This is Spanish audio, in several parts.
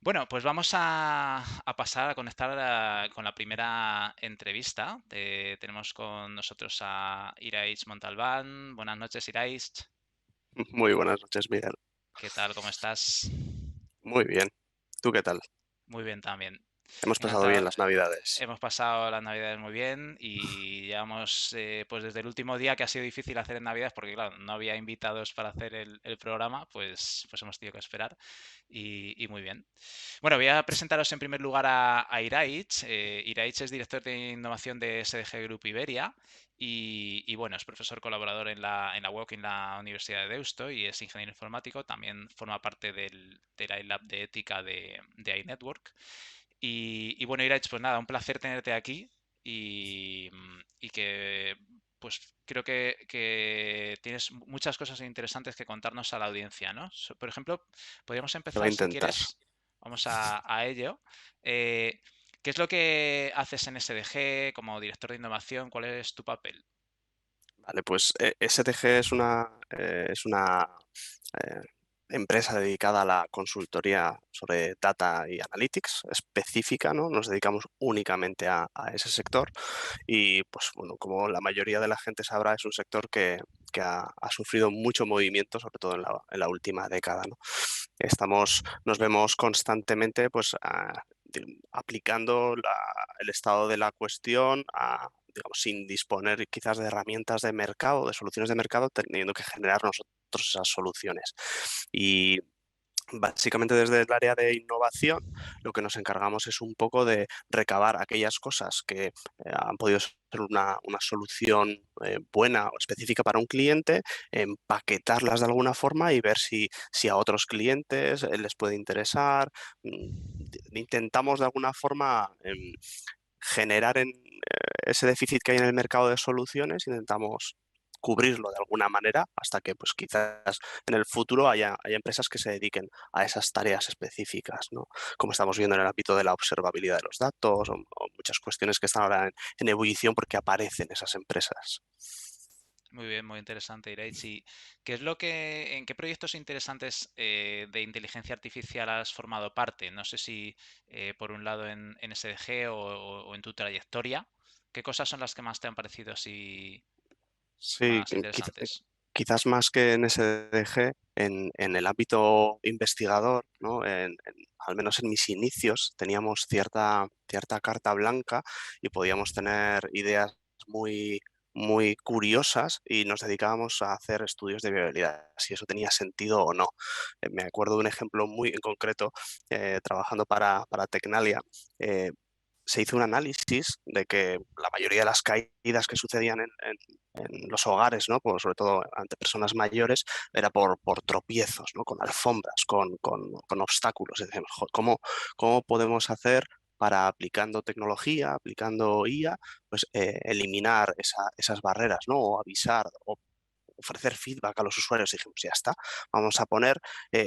Bueno, pues vamos a pasar a conectar con la primera entrevista. Tenemos con nosotros a Irais Montalbán. Buenas noches, Irais. Muy buenas noches, Miguel. ¿Qué tal? ¿Cómo estás? Muy bien. ¿Tú qué tal? Muy bien también. Hemos pasado bien Encantado. las Navidades. Hemos pasado las Navidades muy bien y llevamos, pues desde el último día que ha sido difícil hacer en Navidades, porque claro, no había invitados para hacer el programa, pues hemos tenido que esperar y muy bien. Bueno, voy a presentaros en primer lugar a Iraich. Iraich es director de innovación de SDG Group Iberia y bueno, es profesor colaborador en la UOC en la Universidad de Deusto y es ingeniero informático. También forma parte del iLab de ética de iNetwork. Y bueno, Iraich, pues nada, un placer tenerte aquí y que pues creo que tienes muchas cosas interesantes que contarnos a la audiencia, ¿no? Por ejemplo, podríamos Se va a empezar, si intentar. quieres, vamos a ello. Eh, ¿Qué es lo que haces en SDG como director de innovación? ¿Cuál es tu papel? Vale, pues STG es una eh, empresa dedicada a la consultoría sobre data y analytics específica, ¿no? Nos dedicamos únicamente a ese sector y, pues bueno, como la mayoría de la gente sabrá, es un sector que ha sufrido mucho movimiento, sobre todo en la última década, ¿no? Nos vemos constantemente, pues, aplicando el estado de la cuestión digamos, sin disponer quizás de herramientas de mercado, de soluciones de mercado, teniendo que generar nosotros esas soluciones. Y básicamente desde el área de innovación, lo que nos encargamos es un poco de recabar aquellas cosas que han podido ser una solución buena o específica para un cliente, empaquetarlas de alguna forma y ver si a otros clientes les puede interesar. Intentamos de alguna forma generar ese déficit que hay en el mercado de soluciones, intentamos cubrirlo de alguna manera hasta que pues quizás en el futuro haya empresas que se dediquen a esas tareas específicas, ¿no? Como estamos viendo en el ámbito de la observabilidad de los datos o muchas cuestiones que están ahora en ebullición porque aparecen esas empresas. Muy bien, muy interesante, Iraich. ¿Y en qué proyectos interesantes de inteligencia artificial has formado parte? No sé si por un lado en SDG o en tu trayectoria. ¿Qué cosas son las que más te han parecido así Sí, más interesantes? quizás más que en SDG, en el ámbito investigador, ¿no? Al menos en mis inicios, teníamos cierta carta blanca y podíamos tener ideas muy, muy curiosas y nos dedicábamos a hacer estudios de viabilidad, si eso tenía sentido o no. Me acuerdo de un ejemplo muy en concreto, trabajando para Tecnalia. eh, Se hizo un análisis de que la mayoría de las caídas que sucedían en los hogares, ¿no? Sobre todo ante personas mayores, era por tropiezos, ¿no? Con alfombras, con obstáculos. Y decíamos, "Jo, ¿cómo podemos hacer para, aplicando tecnología, aplicando IA, pues eliminar esas barreras, ¿no? O avisar o ofrecer feedback a los usuarios?" Y dijimos, ya está, vamos a poner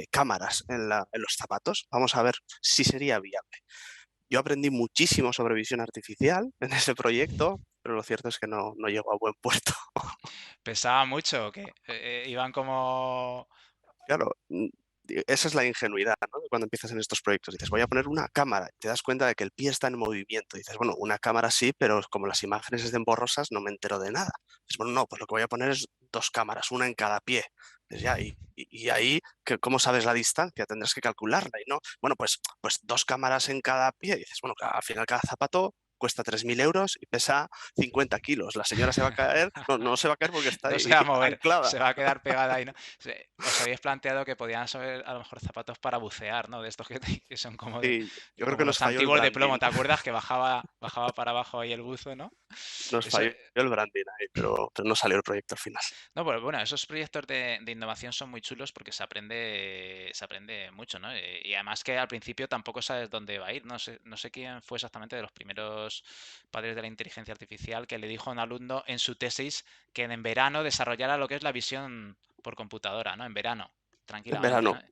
cámaras en los zapatos, vamos a ver si sería viable. Yo aprendí muchísimo sobre visión artificial en ese proyecto, pero lo cierto es que no llegó a buen puerto. ¿Pesaba mucho o qué? ¿Iban como... Claro, esa es la ingenuidad, ¿no? Cuando empiezas en estos proyectos, dices, voy a poner una cámara, y te das cuenta de que el pie está en movimiento. Dices, bueno, una cámara sí, pero como las imágenes estén borrosas, no me entero de nada. Dices, bueno, no, pues lo que voy a poner es dos cámaras, una en cada pie. Dices, ya, y ahí, ¿cómo sabes la distancia? Tendrás que calcularla, y no, bueno, pues dos cámaras en cada pie. Y dices, bueno, al final cada zapato cuesta 3.000 euros y pesa 50 kilos. La señora se va a caer, no se va a caer porque está No se ahí va a mover, anclada. se va a quedar pegada ahí, ¿no? Os habéis planteado que podían ser a lo mejor zapatos para bucear, ¿no? De estos que son Sí, yo creo que como nos los falló el antiguos de branding. plomo, ¿te acuerdas? Que bajaba para abajo ahí el buzo, ¿no? Nos Eso, falló el branding ahí, pero no salió el proyecto al final. no, pero bueno, esos proyectos de innovación son muy chulos porque se aprende mucho, ¿no? Y además que al principio tampoco sabes dónde va a ir. No sé quién fue exactamente de los primeros padres de la inteligencia artificial que le dijo a un alumno en su tesis que en verano desarrollara lo que es la visión por computadora, ¿no? En verano, En tranquilamente, verano. ¿no? En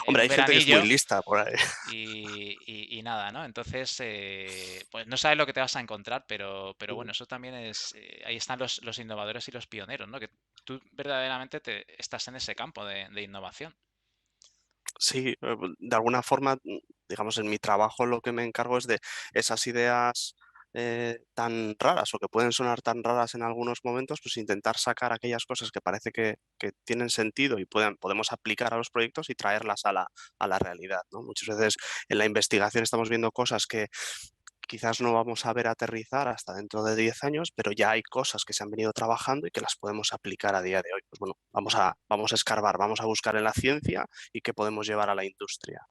Hombre, un hay gente que es muy veranillo lista por ahí. y nada, ¿no? Entonces, pues no sabes lo que te vas a encontrar, pero bueno, eso también ahí están los innovadores y los pioneros, ¿no? Que tú verdaderamente estás en ese campo de innovación. Sí, de alguna forma. digamos, en mi trabajo lo que me encargo es de esas ideas tan raras o que pueden sonar tan raras en algunos momentos, pues intentar sacar aquellas cosas que parece que tienen sentido y podemos aplicar a los proyectos y traerlas a la realidad, ¿no? Muchas veces en la investigación estamos viendo cosas que quizás no vamos a ver aterrizar hasta dentro de 10 años, pero ya hay cosas que se han venido trabajando y que las podemos aplicar a día de hoy. Pues bueno, vamos a escarbar, vamos a buscar en la ciencia y qué podemos llevar a la industria.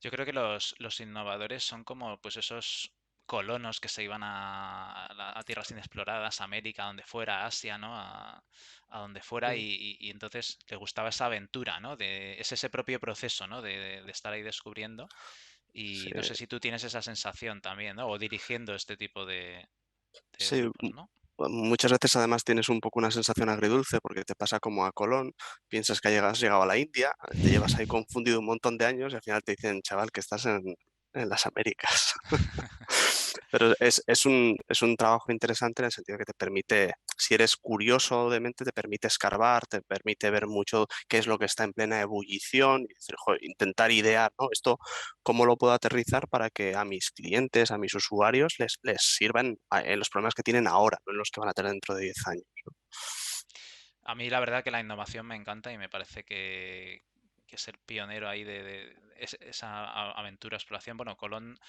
Yo creo que los innovadores son como pues esos colonos que se iban a tierras inexploradas, a América, a donde fuera, a Asia, ¿no? A donde fuera Mm, y entonces le gustaba esa aventura, ¿no? Es ese propio proceso, ¿no? De estar ahí descubriendo sí, y no sé si tú tienes esa sensación también, ¿no? O dirigiendo este tipo de sí, grupos, ¿no? muchas veces además tienes un poco una sensación agridulce porque te pasa como a Colón, piensas que has llegado a la India, te llevas ahí confundido un montón de años y al final te dicen, chaval, que estás en las Américas. Pero es un trabajo interesante en el sentido que te permite, si eres curioso de mente, te permite escarbar, te permite ver mucho qué es lo que está en plena ebullición y decir, "Joder, intentar idear, ¿no? Esto, ¿cómo lo puedo aterrizar para que a mis clientes, a mis usuarios, les sirvan en los problemas que tienen ahora, no en los que van a tener dentro de 10 años? A mí la verdad que la innovación me encanta y me parece que ser pionero ahí esa aventura, exploración. Bueno, Colón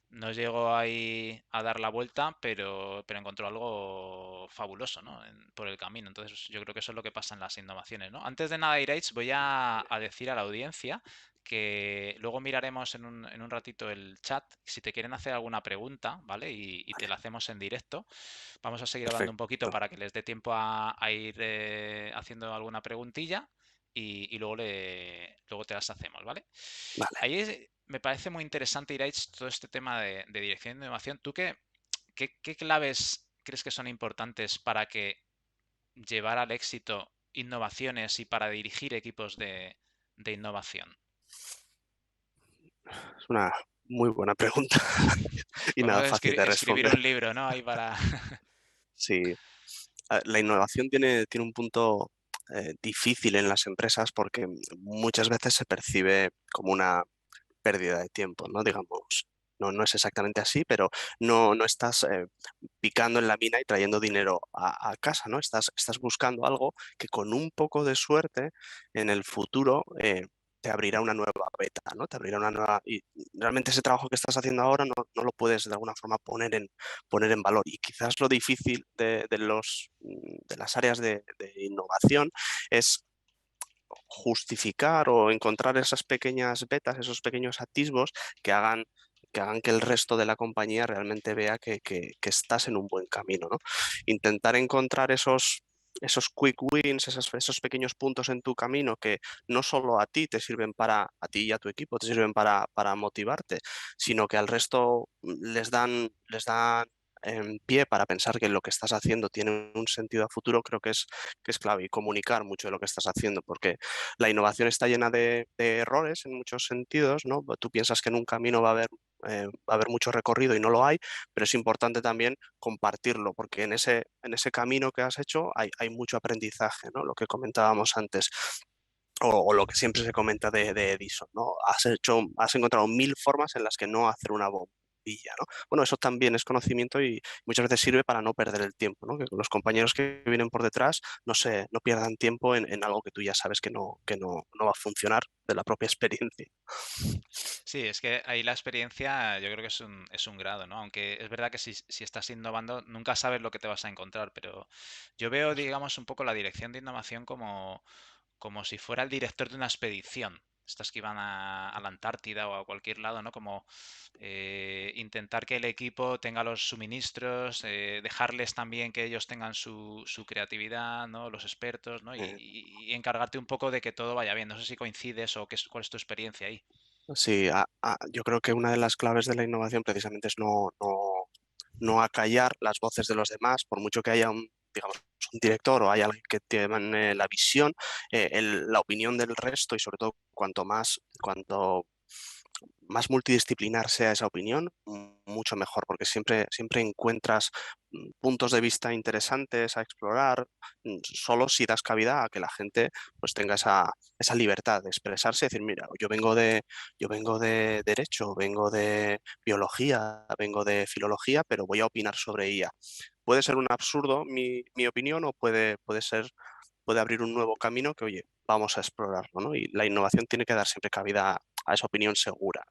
no llegó ahí a dar la vuelta, pero encontró algo fabuloso, ¿no? Por el camino. Entonces yo creo que eso es lo que pasa en las innovaciones, ¿no? Antes de nada, Iraich, voy a decir a la audiencia que luego miraremos en un ratito el chat, si te quieren hacer alguna pregunta, ¿vale? Y te la hacemos en directo. Vamos a seguir hablando un poquito Perfecto. para que les dé tiempo a ir haciendo alguna preguntilla y luego te las hacemos, ¿vale? Vale. Ahí me parece muy interesante, Iraich, todo este tema de dirección de innovación. ¿Tú qué claves crees que son importantes para que llevar al éxito innovaciones y para dirigir equipos de innovación? Es una muy buena pregunta y nada Podemos fácil de escribir responder. un libro, ¿no? Ahí para... Sí, la innovación tiene un punto difícil en las empresas porque muchas veces se percibe como una pérdida de tiempo, ¿no? Digamos, no es exactamente así, pero no estás picando en la mina y trayendo dinero a casa, ¿no? Estás buscando algo que con un poco de suerte en el futuro te abrirá una nueva beta, ¿no? Te abrirá una nueva... Y realmente ese trabajo que estás haciendo ahora no lo puedes de alguna forma poner en valor. Y quizás lo difícil de las áreas de innovación es justificar o encontrar esas pequeñas betas, esos pequeños atisbos que hagan que el resto de la compañía realmente vea que estás en un buen camino, ¿no? Intentar encontrar esos quick wins, esos pequeños puntos en tu camino que no solo a ti te sirven a ti y a tu equipo te sirven para motivarte, sino que al resto les dan en pie para pensar que lo que estás haciendo tiene un sentido a futuro, creo que es clave y comunicar mucho de lo que estás haciendo, porque la innovación está llena de errores en muchos sentidos, ¿no? Tú piensas que en un camino va a haber mucho recorrido y no lo hay, pero es importante también compartirlo, porque en ese camino que has hecho hay mucho aprendizaje, ¿no? Lo que comentábamos antes. O lo que siempre se comenta de Edison, ¿no? Has encontrado 1000 formas en las que no hacer una bombilla, ¿no? Bueno, eso también es conocimiento y muchas veces sirve para no perder el tiempo, ¿no? Que los compañeros que vienen por detrás no pierdan tiempo en algo que tú ya sabes que no va a funcionar de la propia experiencia. Sí, es que ahí la experiencia yo creo que es un grado, ¿no? Aunque es verdad que si estás innovando nunca sabes lo que te vas a encontrar, pero yo veo, digamos, un poco la dirección de innovación como si fuera el director de una expedición. Estas que iban a la Antártida o a cualquier lado, ¿no? Como intentar que el equipo tenga los suministros, dejarles también que ellos tengan su creatividad, ¿no? Los expertos, ¿no? Eh, Y encargarte un poco de que todo vaya bien. No sé si coincides o cuál es tu experiencia ahí. Sí, yo creo que una de las claves de la innovación precisamente es no acallar las voces de los demás, por mucho que haya digamos, un director o hay alguien que tiene la visión, la opinión del resto y sobre todo cuanto más multidisciplinar sea esa opinión, mucho mejor, porque siempre encuentras puntos de vista interesantes a explorar, solo si das cabida a que la gente pues tenga esa libertad de expresarse y decir, mira, yo vengo de derecho, vengo de biología, vengo de filología, pero voy a opinar sobre ella. Puede ser un absurdo mi opinión o puede abrir un nuevo camino que, oye, vamos a explorarlo, ¿no? Y la innovación tiene que dar siempre cabida a esa opinión segura.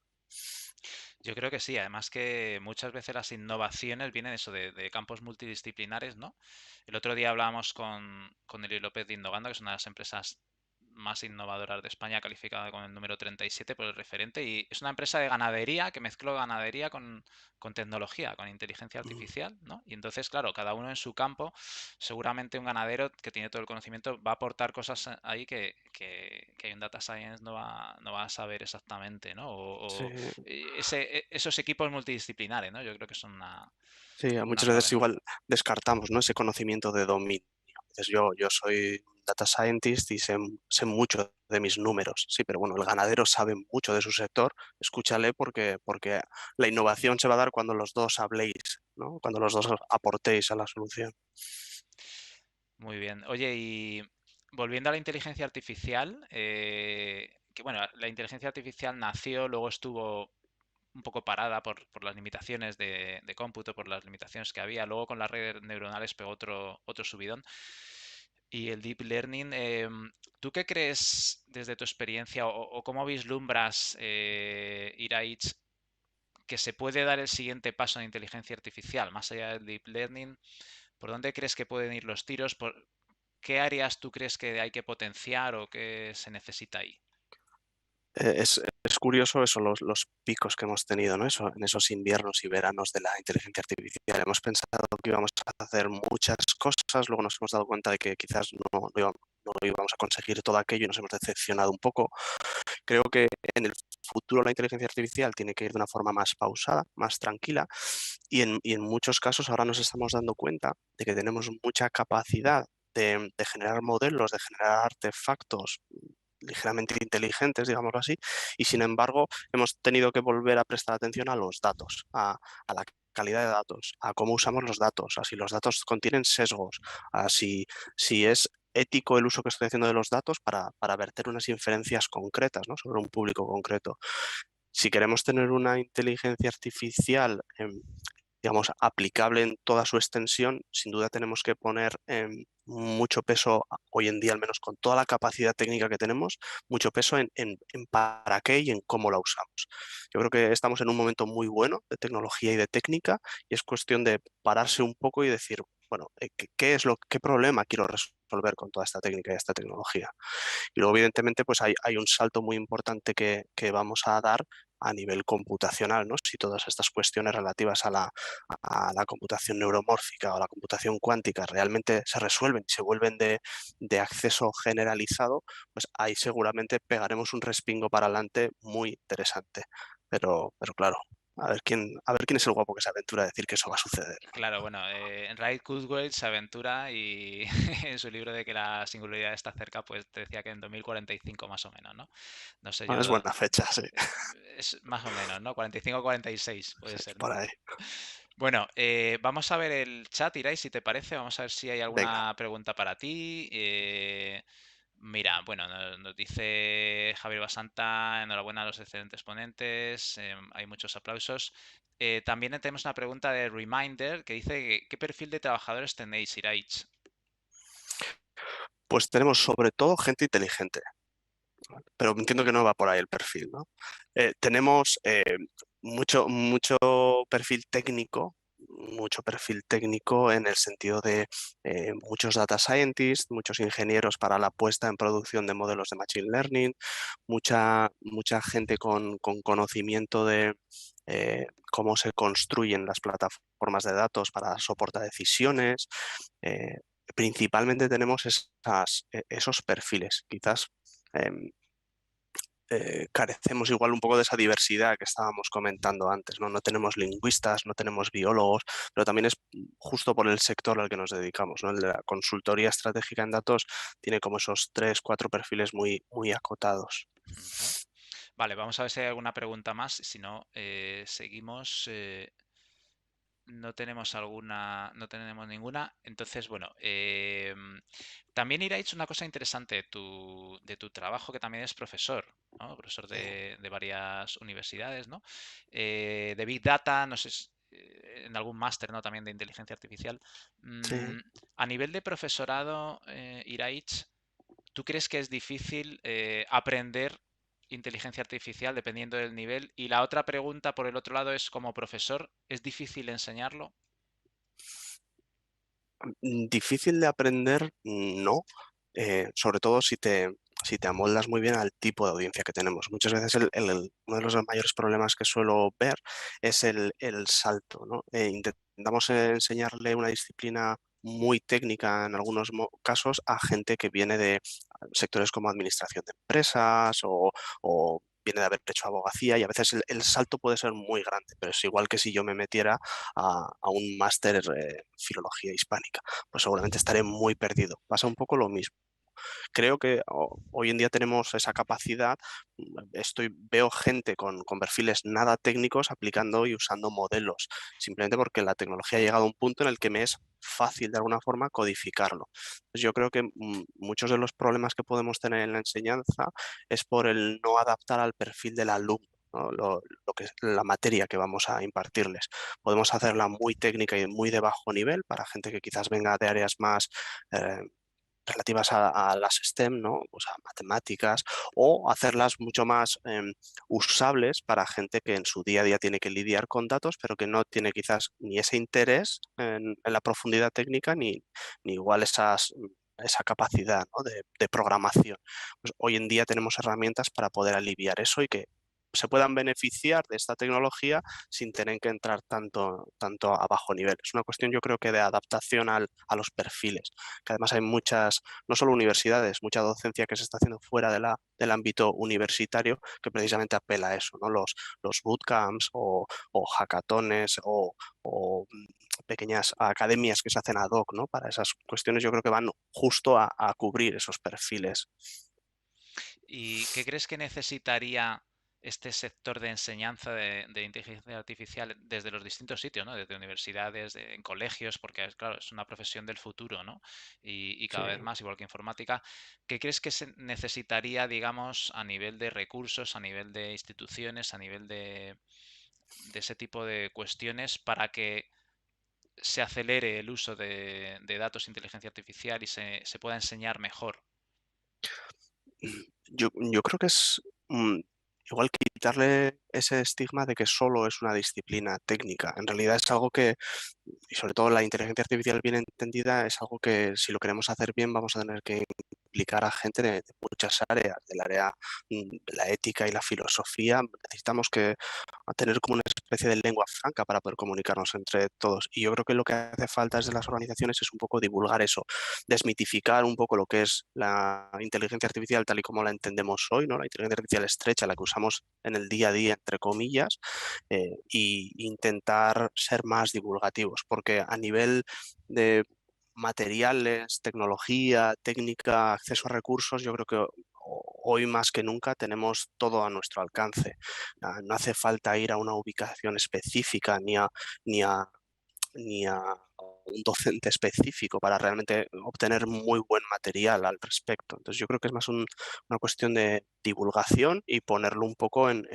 Yo creo que sí, además que muchas veces las innovaciones vienen eso de campos multidisciplinares, ¿no? El otro día hablábamos con Eli López de Innovando, que es una de las empresas más innovadoras de España, calificada con el número 37 por el referente, y es una empresa de ganadería que mezcló ganadería con tecnología, con inteligencia Mm. artificial, ¿no? Y entonces, claro, cada uno en su campo, seguramente un ganadero que tiene todo el conocimiento va a aportar cosas ahí que un data science no va a saber exactamente, ¿no? Sí, Esos equipos multidisciplinares, ¿no? Yo creo que son sí, una muchas clave, veces ¿no? igual descartamos, ¿no? Ese conocimiento de dominio. Entonces yo soy data scientist y sé mucho de mis números, sí, pero bueno, el ganadero sabe mucho de su sector, escúchale porque la innovación se va a dar cuando los dos habléis, ¿no? Cuando los dos aportéis a la solución. Muy bien. Oye, y volviendo a la inteligencia artificial, que bueno, la inteligencia artificial nació, luego estuvo un poco parada por las limitaciones de cómputo, por las limitaciones que había. Luego con las redes neuronales pegó otro subidón. Y el deep learning, ¿tú qué crees desde tu experiencia o cómo vislumbras, Iraich, que se puede dar el siguiente paso en inteligencia artificial, más allá del deep learning? ¿Por dónde crees que pueden ir los tiros? ¿Qué áreas tú crees que hay que potenciar o qué se necesita ahí? Es curioso eso, los picos que hemos tenido, ¿no? Eso, en esos inviernos y veranos de la inteligencia artificial. Hemos pensado que íbamos a hacer muchas cosas, luego nos hemos dado cuenta de que quizás no íbamos a conseguir todo aquello y nos hemos decepcionado un poco. Creo que en el futuro la inteligencia artificial tiene que ir de una forma más pausada, más tranquila, y en muchos casos ahora nos estamos dando cuenta de que tenemos mucha capacidad de generar modelos, de generar artefactos ligeramente inteligentes, digámoslo así, y sin embargo hemos tenido que volver a prestar atención a los datos, a la calidad de datos, a cómo usamos los datos, a si los datos contienen sesgos, a si es ético el uso que estoy haciendo de los datos para verter unas inferencias concretas, ¿no? Sobre un público concreto. Si queremos tener una inteligencia artificial, digamos, aplicable en toda su extensión, sin duda tenemos que poner mucho peso, hoy en día al menos con toda la capacidad técnica que tenemos, mucho peso en para qué y en cómo la usamos. Yo creo que estamos en un momento muy bueno de tecnología y de técnica y es cuestión de pararse un poco y decir, bueno, qué problema quiero resolver con toda esta técnica y esta tecnología? Y luego, evidentemente, pues hay un salto muy importante que vamos a dar a nivel computacional, ¿no? Si todas estas cuestiones relativas a la computación neuromórfica o a la computación cuántica realmente se resuelven y se vuelven de acceso generalizado, pues ahí seguramente pegaremos un respingo para adelante muy interesante. Pero claro, a ver quién es el guapo que se aventura a decir que eso va a suceder. Claro, bueno, Ray Kurzweil se aventura y en su libro de que la singularidad está cerca, pues te decía que en 2045 más o menos, ¿no? No sé, Es yo buena fecha, sí, es más o menos, ¿no? 45 o 46 puede sí, ser, ¿no? por ahí. Bueno, vamos a ver el chat, Irai, si te parece. Vamos a ver si hay Venga. alguna pregunta para ti. Mira, bueno, nos dice Javier Basanta, enhorabuena a los excelentes ponentes, hay muchos aplausos. También tenemos una pregunta de Reminder que dice, ¿qué perfil de trabajadores tenéis, Iraich? Pues tenemos sobre todo gente inteligente, pero entiendo que no va por ahí el perfil, ¿no? Tenemos mucho perfil técnico en el sentido de muchos data scientists, muchos ingenieros para la puesta en producción de modelos de machine learning, mucha gente con conocimiento de cómo se construyen las plataformas de datos para soportar decisiones. Eh, Principalmente tenemos esos perfiles. Quizás em, carecemos igual un poco de esa diversidad que estábamos comentando antes, ¿no? No tenemos lingüistas, no tenemos biólogos, pero también es justo por el sector al que nos dedicamos, ¿no? El de la consultoría estratégica en datos tiene como esos tres, cuatro perfiles muy acotados. Ujú. Vale, vamos a ver si hay alguna pregunta más. Si no, seguimos. No tenemos alguna, no tenemos ninguna. Entonces, bueno, también Iraich, una cosa interesante de tu trabajo, que también es profesor, ¿no? Profesor Sí, de varias universidades, ¿no? De Big Data, no sé, en algún máster, ¿no? También de inteligencia artificial. sí. Mm, a nivel de profesorado, Iraich, ¿tú crees que es difícil aprender inteligencia artificial dependiendo del nivel? Y la otra pregunta por el otro lado es, como profesor, ¿es difícil enseñarlo? Difícil de aprender, no. Sobre todo si te amoldas muy bien al tipo de audiencia que tenemos. Muchas veces uno de los mayores problemas que suelo ver es el salto, ¿no? Intentamos enseñarle una disciplina muy técnica en algunos casos a gente que viene de sectores como administración de empresas o viene de haber hecho abogacía, y a veces el salto puede ser muy grande, pero es igual que si yo me metiera a un máster filología hispánica, pues seguramente estaré muy perdido. Pasa un poco lo mismo. Creo que hoy en día tenemos esa capacidad. Veo gente con perfiles nada técnicos aplicando y usando modelos, simplemente porque la tecnología ha llegado a un punto en el que me es fácil de alguna forma codificarlo. Pues yo creo que muchos de los problemas que podemos tener en la enseñanza es por el no adaptar al perfil del alumno, ¿no? Lo que es la materia que vamos a impartirles. Podemos hacerla muy técnica y muy de bajo nivel para gente que quizás venga de áreas más eh, relativas a las STEM, ¿no? O sea, matemáticas, o hacerlas mucho más usables para gente que en su día a día tiene que lidiar con datos, pero que no tiene quizás ni ese interés en la profundidad técnica, ni igual esa capacidad, ¿no? de programación. Pues hoy en día tenemos herramientas para poder aliviar eso y que se puedan beneficiar de esta tecnología sin tener que entrar tanto a bajo nivel. Es una cuestión, yo creo, que de adaptación a los perfiles, que además hay muchas, no solo universidades, mucha docencia que se está haciendo fuera del ámbito universitario que precisamente apela a eso, ¿no? Los bootcamps o hackatones o pequeñas academias que se hacen ad hoc, ¿no? Para esas cuestiones yo creo que van justo a cubrir esos perfiles. ¿Y qué crees que necesitaría este sector de enseñanza de inteligencia artificial desde los distintos sitios, ¿no? Desde universidades, en colegios, porque claro, es una profesión del futuro, ¿no? Y Sí. cada vez más, igual que informática. ¿Qué crees que se necesitaría, digamos, a nivel de recursos, a nivel de instituciones, a nivel de ese tipo de cuestiones para que se acelere el uso de datos de inteligencia artificial y se pueda enseñar mejor? Yo creo que es igual quitarle ese estigma de que solo es una disciplina técnica. En realidad es algo que, y sobre todo la inteligencia artificial bien entendida, es algo que si lo queremos hacer bien vamos a tener que implicar a gente de muchas áreas, del área de la ética y la filosofía. Necesitamos que a tener como una especie de lengua franca para poder comunicarnos entre todos. Y yo creo que lo que hace falta desde las organizaciones es un poco divulgar eso, desmitificar un poco lo que es la inteligencia artificial tal y como la entendemos hoy, ¿no? La inteligencia artificial estrecha, la que usamos en el día a día, entre comillas, y intentar ser más divulgativos, porque a nivel de materiales, tecnología, técnica, acceso a recursos, yo creo que hoy más que nunca tenemos todo a nuestro alcance. No hace falta ir a una ubicación específica ni a ni a un docente específico para realmente obtener muy buen material al respecto. Entonces yo creo que es más una cuestión de divulgación y ponerlo un poco en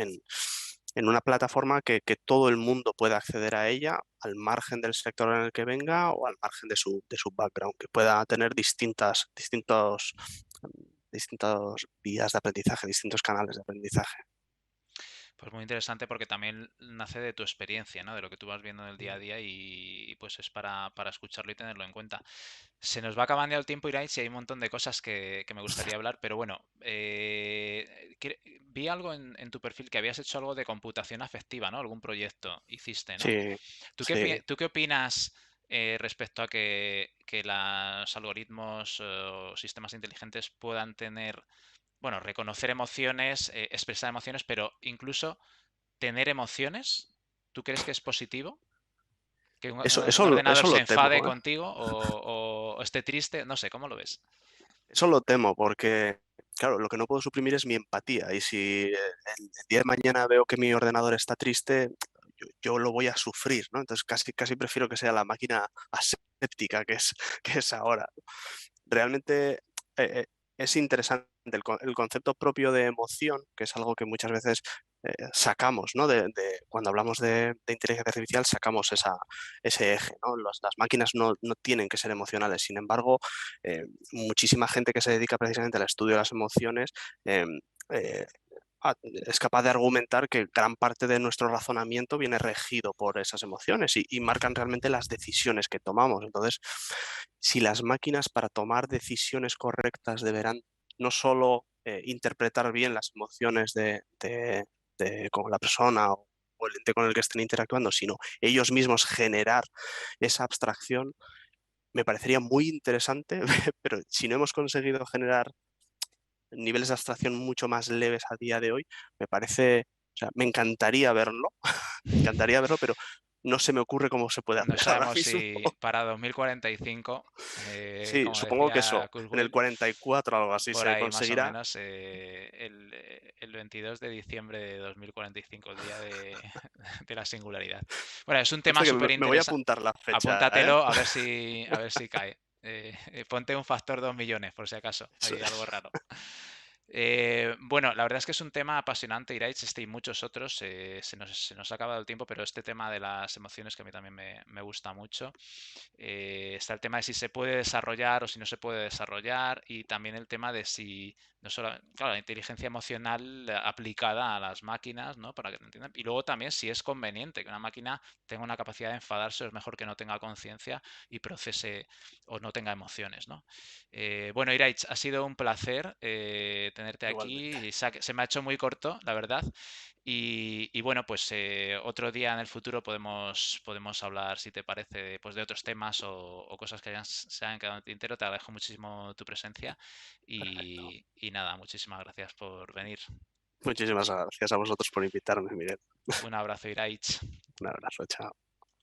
una plataforma que todo el mundo pueda acceder a ella al margen del sector en el que venga o al margen de su background, que pueda tener distintas vías de aprendizaje, distintos canales de aprendizaje. Pues muy interesante porque también nace de tu experiencia, ¿no? De lo que tú vas viendo en el día a día y, pues es para escucharlo y tenerlo en cuenta. Se nos va acabando el tiempo, Irai, y hay un montón de cosas que me gustaría hablar, pero bueno, vi algo en tu perfil que habías hecho algo de computación afectiva, ¿no? Algún proyecto hiciste, ¿no? Sí, sí. ¿Tú qué opinas respecto a que los algoritmos o sistemas inteligentes puedan tener, bueno, reconocer emociones, expresar emociones, pero incluso tener emociones? ¿Tú crees que es positivo? ¿Que un ordenador Eso se lo enfade temo, ¿eh? contigo o esté triste? No sé, ¿cómo lo ves? Eso lo temo porque claro, lo que no puedo suprimir es mi empatía. Y si el día de mañana veo que mi ordenador está triste, yo lo voy a sufrir, ¿no? Entonces casi prefiero que sea la máquina aséptica que es ahora. Realmente es interesante el concepto propio de emoción, que es algo que muchas veces sacamos, ¿no? Cuando hablamos de inteligencia artificial, sacamos ese eje, ¿no? Las máquinas no tienen que ser emocionales. Sin embargo, eh, muchísima gente que se dedica precisamente al estudio de las emociones em, eh, es capaz de argumentar que gran parte de nuestro razonamiento viene regido por esas emociones y marcan realmente las decisiones que tomamos. Entonces, si las máquinas para tomar decisiones correctas deberán no solo interpretar bien las emociones de como la persona o el ente con el que estén interactuando, sino ellos mismos generar esa abstracción, me parecería muy interesante, pero si no hemos conseguido generar niveles de abstracción mucho más leves a día de hoy, me parece, o sea, me encantaría verlo, me encantaría verlo, pero no se me ocurre cómo se puede No hacer ahora sabemos mismo. si para 2045, Sí, como supongo que decía eso, en el Kurzweil, 44 o algo así por se ahí más o conseguirá. menos, el 22 de diciembre de 2045, el día de, de la singularidad. Bueno, es un tema Consta que súper me voy a interesante. apuntar la fecha, ¿eh? Apúntatelo a ver si cae. Ponte un factor 2 millones, por si acaso. Eso Hay algo es. raro. Bueno, la verdad es que es un tema apasionante, Iraich, este y muchos otros. Se nos ha acabado el tiempo, pero este tema de las emociones que a mí también me gusta mucho. Está el tema de si se puede desarrollar o si no se puede desarrollar y también el tema de si, no solo, claro, la inteligencia emocional aplicada a las máquinas, ¿no? Para que te entiendan. Y luego también si es conveniente que una máquina tenga una capacidad de enfadarse o es mejor que no tenga conciencia y procese o no tenga emociones, ¿no? Bueno, Iraich, ha sido un placer tenerte Igualmente. aquí. Se me ha hecho muy corto, la verdad. Y bueno, pues otro día en el futuro podemos hablar, si te parece, pues de otros temas o cosas que se hayan quedado en el tintero. Te agradezco muchísimo tu presencia Perfecto. y nada, muchísimas gracias por venir. Muchísimas gracias a vosotros por invitarme, Miguel. Un abrazo, Iraich. Un abrazo, chao.